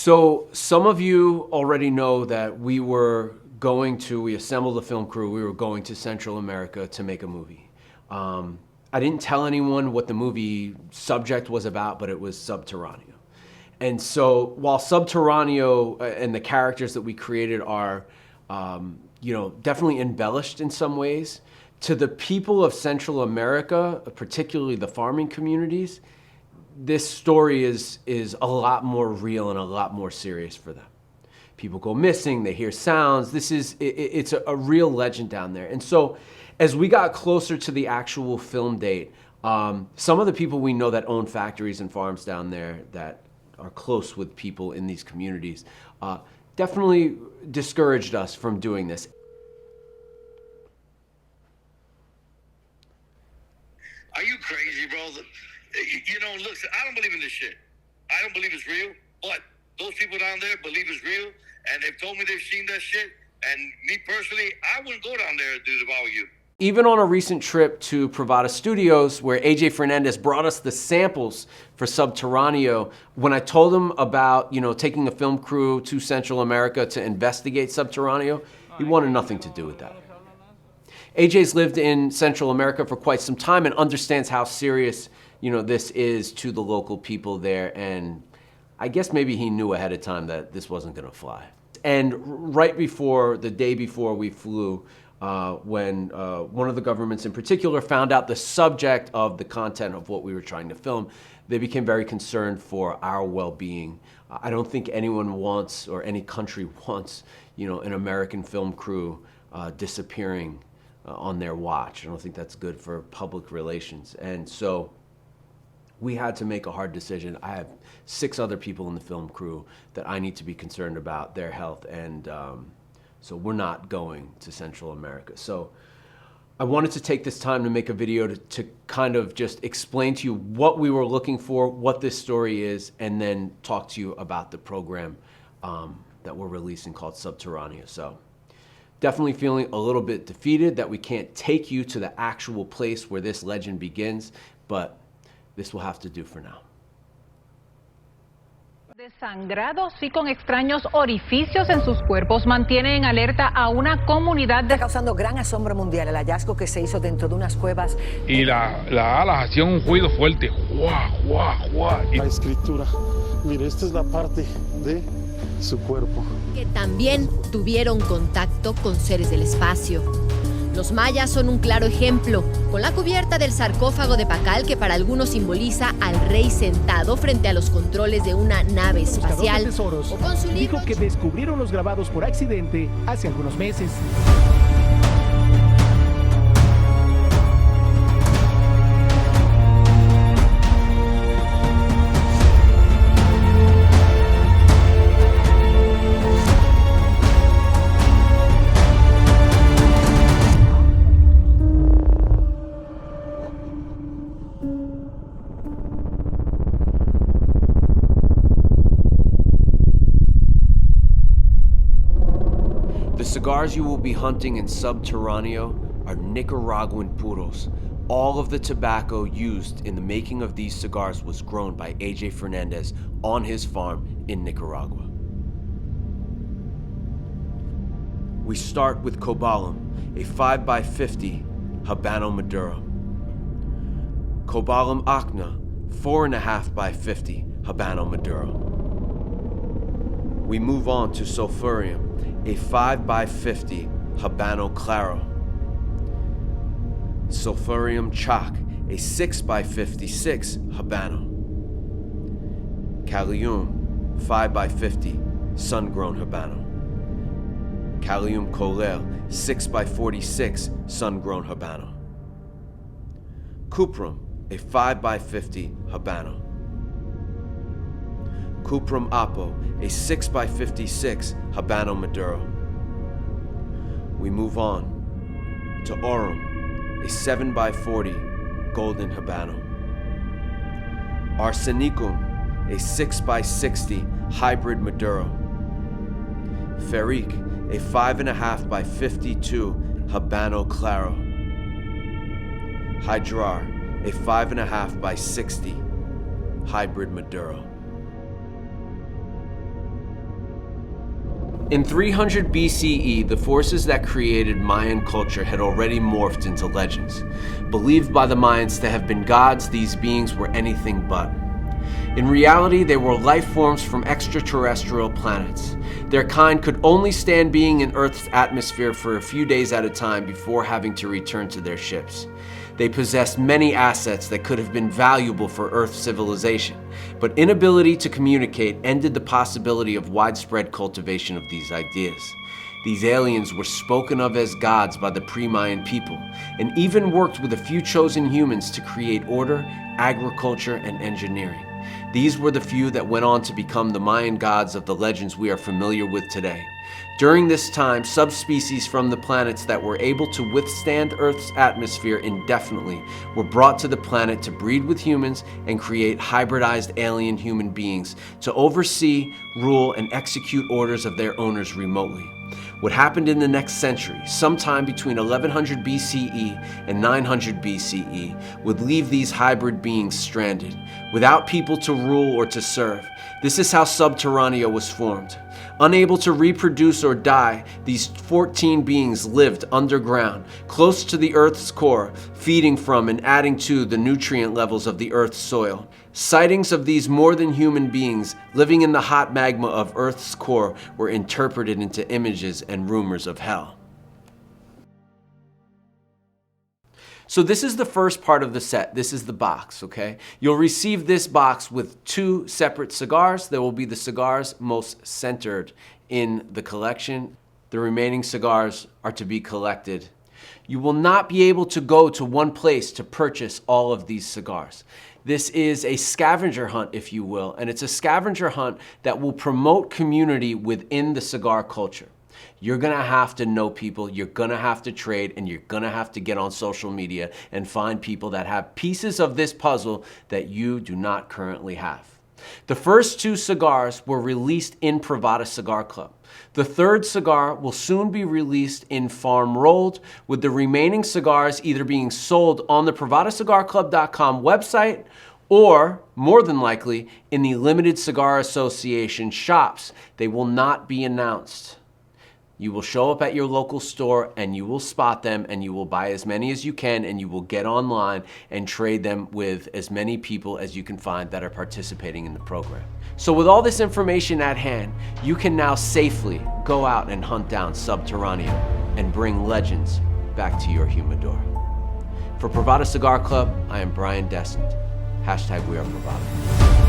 So some of you already know that we assembled a film crew, we were going to Central America to make a movie. I didn't tell anyone what the movie subject was about, but it was Subterraneo. And so while Subterraneo and the characters that we created are, definitely embellished in some ways, to the people of Central America, particularly the farming communities, this story is a lot more real and a lot more serious for them. People go missing, they hear sounds. It's a real legend down there. And so as we got closer to the actual film date, some of the people we know that own factories and farms down there that are close with people in these communities definitely discouraged us from doing this. Are you crazy, bro? Listen, I don't believe in this shit. I don't believe it's real, but those people down there believe it's real, and they've told me they've seen that shit, and me personally, I wouldn't go down there to devour you. Even on a recent trip to Privada Studios, where AJ Fernandez brought us the samples for Subterraneo, when I told him about, taking a film crew to Central America to investigate Subterraneo, he wanted nothing to do with that. AJ's lived in Central America for quite some time and understands how serious, this is to the local people there. And I guess maybe he knew ahead of time that this wasn't gonna fly. And the day before we flew, when one of the governments in particular found out the subject of the content of what we were trying to film, they became very concerned for our well-being. I don't think anyone wants, or any country wants, an American film crew disappearing on their watch. I don't think that's good for public relations. And so we had to make a hard decision. I have 6 other people in the film crew that I need to be concerned about their health, and so we're not going to Central America. So I wanted to take this time to make a video to kind of just explain to you what we were looking for, what this story is, and then talk to you about the program that we're releasing called Subterranea. So definitely feeling a little bit defeated that we can't take you to the actual place where this legend begins, but this will have to do for now. Desangrados y con extraños orificios en sus cuerpos mantienen en alerta a una comunidad. Está causando gran asombro mundial el hallazgo que se hizo dentro de unas cuevas. Y las alas hacían un ruido fuerte. ¡Guau, guau, guau! La escritura. Mire, esta es la parte de su cuerpo. Que también tuvieron contacto con seres del espacio. Los mayas son un claro ejemplo, con la cubierta del sarcófago de Pacal que para algunos simboliza al rey sentado frente a los controles de una nave espacial. Tesoros o con su libro dijo que descubrieron los grabados por accidente hace algunos meses. The cigars you will be hunting in Subterraneo are Nicaraguan puros. All of the tobacco used in the making of these cigars was grown by AJ Fernandez on his farm in Nicaragua. We start with Cobalum, a 5x50 Habano Maduro. Cobalum Acna, 4.5x50 Habano Maduro. We move on to Sulfurium, a 5x50 Habano Claro. Sulfurium Chalk, a 6x56 Habano. Calium, 5x50 Sun-Grown Habano. Calium Colel, 6x46 Sun-Grown Habano. Cuprum, a 5x50 Habano. Cuprum Apo, a 6x56 Habano Maduro. We move on to Aurum, a 7x40 Golden Habano. Arsenicum, a 6x60 Hybrid Maduro. Ferrique, a 5.5x52 Habano Claro. Hydrar, a 5.5x60 Hybrid Maduro. In 300 B.C.E., the forces that created Mayan culture had already morphed into legends. Believed by the Mayans to have been gods, these beings were anything but. In reality, they were life forms from extraterrestrial planets. Their kind could only stand being in Earth's atmosphere for a few days at a time before having to return to their ships. They possessed many assets that could have been valuable for Earth's civilization, but inability to communicate ended the possibility of widespread cultivation of these ideas. These aliens were spoken of as gods by the pre-Mayan people, and even worked with a few chosen humans to create order, agriculture, and engineering. These were the few that went on to become the Mayan gods of the legends we are familiar with today. During this time, subspecies from the planets that were able to withstand Earth's atmosphere indefinitely were brought to the planet to breed with humans and create hybridized alien human beings to oversee, rule, and execute orders of their owners remotely. What happened in the next century, sometime between 1100 BCE and 900 BCE, would leave these hybrid beings stranded, without people to rule or to serve. This is how Subterraneo was formed. Unable to reproduce or die, these 14 beings lived underground, close to the Earth's core, feeding from and adding to the nutrient levels of the Earth's soil. Sightings of these more than human beings living in the hot magma of Earth's core were interpreted into images and rumors of hell. So this is the first part of the set. This is the box, okay? You'll receive this box with 2 separate cigars. There will be the cigars most centered in the collection. The remaining cigars are to be collected. You will not be able to go to one place to purchase all of these cigars. This is a scavenger hunt, if you will, and it's a scavenger hunt that will promote community within the cigar culture. You're gonna have to know people, you're gonna have to trade, and you're gonna have to get on social media and find people that have pieces of this puzzle that you do not currently have. The first 2 cigars were released in Privada Cigar Club. The 3rd cigar will soon be released in Farm Rolled, with the remaining cigars either being sold on the privadacigarclub.com website or, more than likely, in the Limited Cigar Association shops. They will not be announced. You will show up at your local store and you will spot them and you will buy as many as you can, and you will get online and trade them with as many people as you can find that are participating in the program. So with all this information at hand, you can now safely go out and hunt down Subterraneo and bring legends back to your humidor. For Privada Cigar Club, I am Brian Descent. #WeArePrivada.